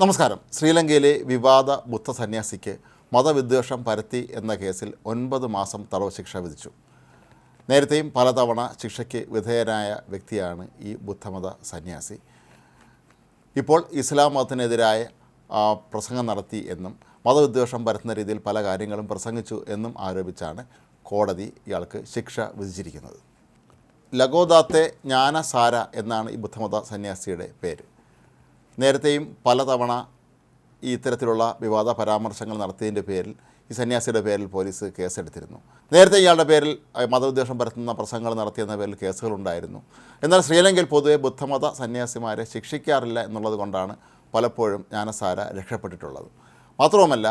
നമസ്കാരം. ശ്രീലങ്കയിലെ വിവാദ ബുദ്ധ സന്യാസിക്ക് മതവിദ്വേഷം പരത്തി എന്ന കേസിൽ 9 മാസം തടവ് ശിക്ഷ വിധിച്ചു. നേരത്തെയും പലതവണ ശിക്ഷയ്ക്ക് വിധേയനായ വ്യക്തിയാണ് ഈ ബുദ്ധമത സന്യാസി. ഇപ്പോൾ ഇസ്ലാം മതത്തിനെതിരായ പ്രസംഗം നടത്തി എന്നും മതവിദ്വേഷം പരത്തുന്ന രീതിയിൽ പല കാര്യങ്ങളും പ്രസംഗിച്ചു എന്നും ആരോപിച്ചാണ് കോടതി ഇയാൾക്ക് ശിക്ഷ വിധിച്ചിരിക്കുന്നത്. ലഗോദാത്തെ ജ്ഞാനസാര എന്നാണ് ഈ ബുദ്ധമത സന്യാസിയുടെ പേര്. നേരത്തെയും പലതവണ ഈ ഇത്തരത്തിലുള്ള വിവാദ പരാമർശങ്ങൾ നടത്തിയതിൻ്റെ പേരിൽ ഈ സന്യാസിയുടെ പേരിൽ പോലീസ് കേസെടുത്തിരുന്നു. നേരത്തെ ഇയാളുടെ പേരിൽ മതവിദ്വേഷം പരത്തുന്ന പ്രസംഗങ്ങൾ നടത്തിയെന്ന പേരിൽ കേസുകളുണ്ടായിരുന്നു. എന്നാൽ ശ്രീലങ്കയിൽ പൊതുവെ ബുദ്ധമത സന്യാസിമാരെ ശിക്ഷിക്കാറില്ല എന്നുള്ളത് കൊണ്ടാണ് പലപ്പോഴും ജ്ഞാനസാര രക്ഷപ്പെട്ടിട്ടുള്ളത്. മാത്രവുമല്ല,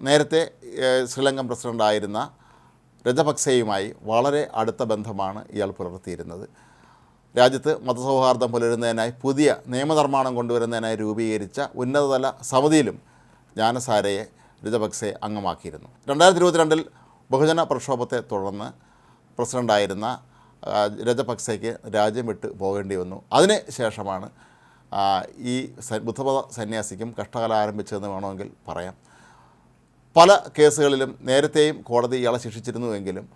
നേരത്തെ ശ്രീലങ്കൻ പ്രസിഡൻ്റായിരുന്ന രജപക്സെയുമായി വളരെ അടുത്ത ബന്ധമാണ് ഇയാൾ പുലർത്തിയിരുന്നത്. രാജ്യത്ത് മതസൗഹാർദ്ദം പുലരുന്നതിനായി പുതിയ നിയമനിർമ്മാണം കൊണ്ടുവരുന്നതിനായി രൂപീകരിച്ച ഉന്നതതല സമിതിയിലും ജ്ഞാനസാരയെ രജപക്സെ അംഗമാക്കിയിരുന്നു. 2022 ബഹുജന പ്രക്ഷോഭത്തെ തുടർന്ന് പ്രസിഡൻ്റായിരുന്ന രജപക്സെയ്ക്ക് രാജ്യം വിട്ട് പോകേണ്ടി വന്നു. അതിന് ശേഷമാണ് ഈ ബുദ്ധമത സന്യാസിക്കും കഷ്ടകാലം ആരംഭിച്ചതെന്ന് വേണമെങ്കിൽ പറയാം. പല കേസുകളിലും നേരത്തെയും കോടതി ഇയാളെ ശിക്ഷിച്ചിരുന്നുവെങ്കിലും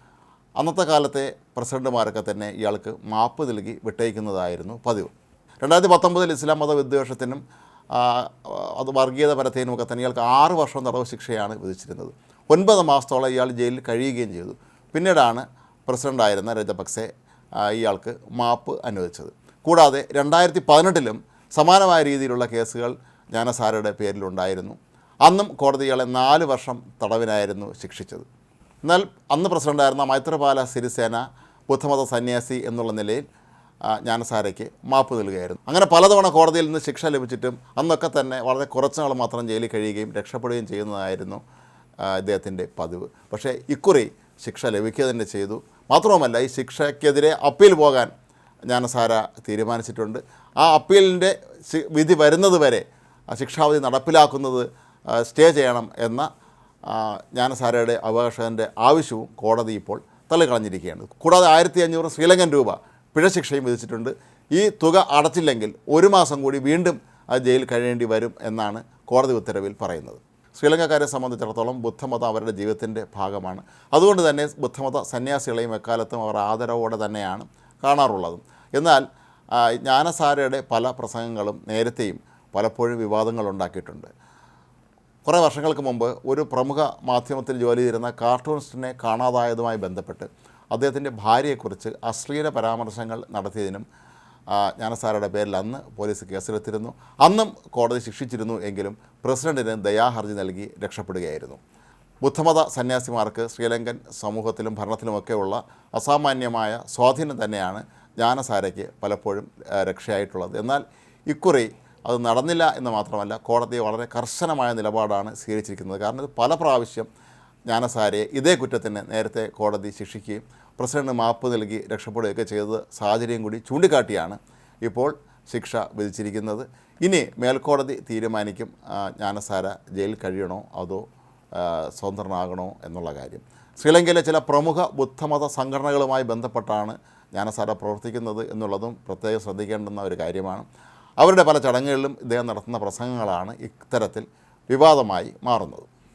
അന്നത്തെ കാലത്തെ പ്രസിഡന്റുമാരൊക്കെ തന്നെ ഇയാൾക്ക് മാപ്പ് നൽകി വിട്ടയക്കുന്നതായിരുന്നു പതിവ്. 2019 ഇസ്ലാം മത വിദ്വേഷത്തിനും അത് വർഗീയത പരത്തിനുമൊക്കെ തന്നെ ഇയാൾക്ക് 6 വർഷം തടവ് ശിക്ഷയാണ് വിധിച്ചിരുന്നത്. 9 മാസത്തോളം ഇയാൾ ജയിലിൽ കഴിയുകയും ചെയ്തു. പിന്നീടാണ് പ്രസിഡൻ്റായിരുന്ന രജപക്സെ ഇയാൾക്ക് മാപ്പ് അനുവദിച്ചത്. കൂടാതെ 2018 സമാനമായ രീതിയിലുള്ള കേസുകൾ ജ്ഞാനസാരയുടെ പേരിലുണ്ടായിരുന്നു. അന്നും കോടതി ഇയാളെ 4 വർഷം തടവിനായിരുന്നു ശിക്ഷിച്ചത്. എന്നാൽ അന്ന് പ്രസിഡൻ്റായിരുന്ന മൈത്രപാല സിരിസേന ബുദ്ധമത സന്യാസി എന്നുള്ള നിലയിൽ ജ്ഞാനസാരയ്ക്ക് മാപ്പ് നൽകുകയായിരുന്നു. അങ്ങനെ പലതവണ കോടതിയിൽ നിന്ന് ശിക്ഷ ലഭിച്ചിട്ടും അന്നൊക്കെ തന്നെ വളരെ കുറച്ച് നാൾ മാത്രം ജയിലിൽ കഴിയുകയും രക്ഷപ്പെടുകയും ചെയ്യുന്നതായിരുന്നു ഇദ്ദേഹത്തിൻ്റെ പതിവ്. പക്ഷേ ഇക്കുറി ശിക്ഷ ലഭിക്കുക തന്നെ ചെയ്തു. മാത്രവുമല്ല, ഈ ശിക്ഷയ്ക്കെതിരെ അപ്പീൽ പോകാൻ ജ്ഞാനസാര തീരുമാനിച്ചിട്ടുണ്ട്. ആ അപ്പീലിൻ്റെ വിധി വരുന്നത് വരെ ശിക്ഷാവിധി നടപ്പിലാക്കുന്നത് സ്റ്റേ ചെയ്യണം എന്ന ജ്ഞാനസാരയുടെ അഭിഭാഷകൻ്റെ ആവശ്യവും കോടതി ഇപ്പോൾ തള്ളിക്കളഞ്ഞിരിക്കുകയാണ്. കൂടാതെ 1500 ശ്രീലങ്കൻ രൂപ പിഴശിക്ഷയും വിധിച്ചിട്ടുണ്ട്. ഈ തുക അടച്ചില്ലെങ്കിൽ 1 മാസം കൂടി വീണ്ടും ജയിലിൽ കഴിയേണ്ടി വരും എന്നാണ് കോടതി ഉത്തരവിൽ പറയുന്നത്. ശ്രീലങ്കക്കാരെ സംബന്ധിച്ചിടത്തോളം ബുദ്ധമതം അവരുടെ ജീവിതത്തിൻ്റെ ഭാഗമാണ്. അതുകൊണ്ട് തന്നെ ബുദ്ധമത സന്യാസികളെയും എക്കാലത്തും അവർ ആദരവോടെ തന്നെയാണ് കാണാറുള്ളതും. എന്നാൽ ജ്ഞാനസാരയുടെ പല പ്രസംഗങ്ങളും നേരത്തെയും പലപ്പോഴും വിവാദങ്ങൾ ഉണ്ടാക്കിയിട്ടുണ്ട്. കുറേ വർഷങ്ങൾക്ക് മുമ്പ് ഒരു പ്രമുഖ മാധ്യമത്തിൽ ജോലി ചെയ്തിരുന്ന കാർട്ടൂണിസ്റ്റിനെ കാണാതായതുമായി ബന്ധപ്പെട്ട് അദ്ദേഹത്തിൻ്റെ ഭാര്യയെക്കുറിച്ച് അശ്ലീല പരാമർശങ്ങൾ നടത്തിയതിനും ജ്ഞാനസാരയുടെ പേരിൽ അന്ന് പോലീസ് കേസെടുത്തിരുന്നു. അന്നും കോടതി ശിക്ഷിച്ചിരുന്നു. എങ്കിലും പ്രസിഡന്റിന് ദയാഹർജി നൽകി രക്ഷപ്പെടുകയായിരുന്നു. ബുദ്ധമത സന്യാസിമാർക്ക് ശ്രീലങ്കൻ സമൂഹത്തിലും ഭരണത്തിലുമൊക്കെയുള്ള അസാമാന്യമായ സ്വാധീനം തന്നെയാണ് ജ്ഞാനസാരയ്ക്ക് പലപ്പോഴും രക്ഷയായിട്ടുള്ളത്. എന്നാൽ ഇക്കുറി അത് നടന്നില്ല എന്ന് മാത്രമല്ല, കോടതി വളരെ കർശനമായ നിലപാടാണ് സ്വീകരിച്ചിരിക്കുന്നത്. കാരണം ഇത് പല പ്രാവശ്യം ജ്ഞാനസാരയെ ഇതേ കുറ്റത്തിന് നേരത്തെ കോടതി ശിക്ഷിക്കുകയും പ്രസിഡന്റ് മാപ്പ് നൽകി രക്ഷപ്പെടുകയൊക്കെ ചെയ്തത് സാഹചര്യം കൂടി ചൂണ്ടിക്കാട്ടിയാണ് ഇപ്പോൾ ശിക്ഷ വിധിച്ചിരിക്കുന്നത്. ഇനി മേൽക്കോടതി തീരുമാനിക്കും ജ്ഞാനസാര ജയിലിൽ കഴിയണോ അതോ സ്വതന്ത്രനാകണോ എന്നുള്ള കാര്യം. ശ്രീലങ്കയിലെ ചില പ്രമുഖ ബുദ്ധമത സംഘടനകളുമായി ബന്ധപ്പെട്ടാണ് ജ്ഞാനസാര പ്രവർത്തിക്കുന്നത് എന്നുള്ളതും പ്രത്യേകം ശ്രദ്ധിക്കേണ്ടുന്ന ഒരു കാര്യമാണ്. അവരുടെ പല ചടങ്ങുകളിലും ഇദ്ദേഹം നടത്തുന്ന പ്രസംഗങ്ങളാണ് ഇത്തരത്തിൽ വിവാദമായി മാറുന്നത്.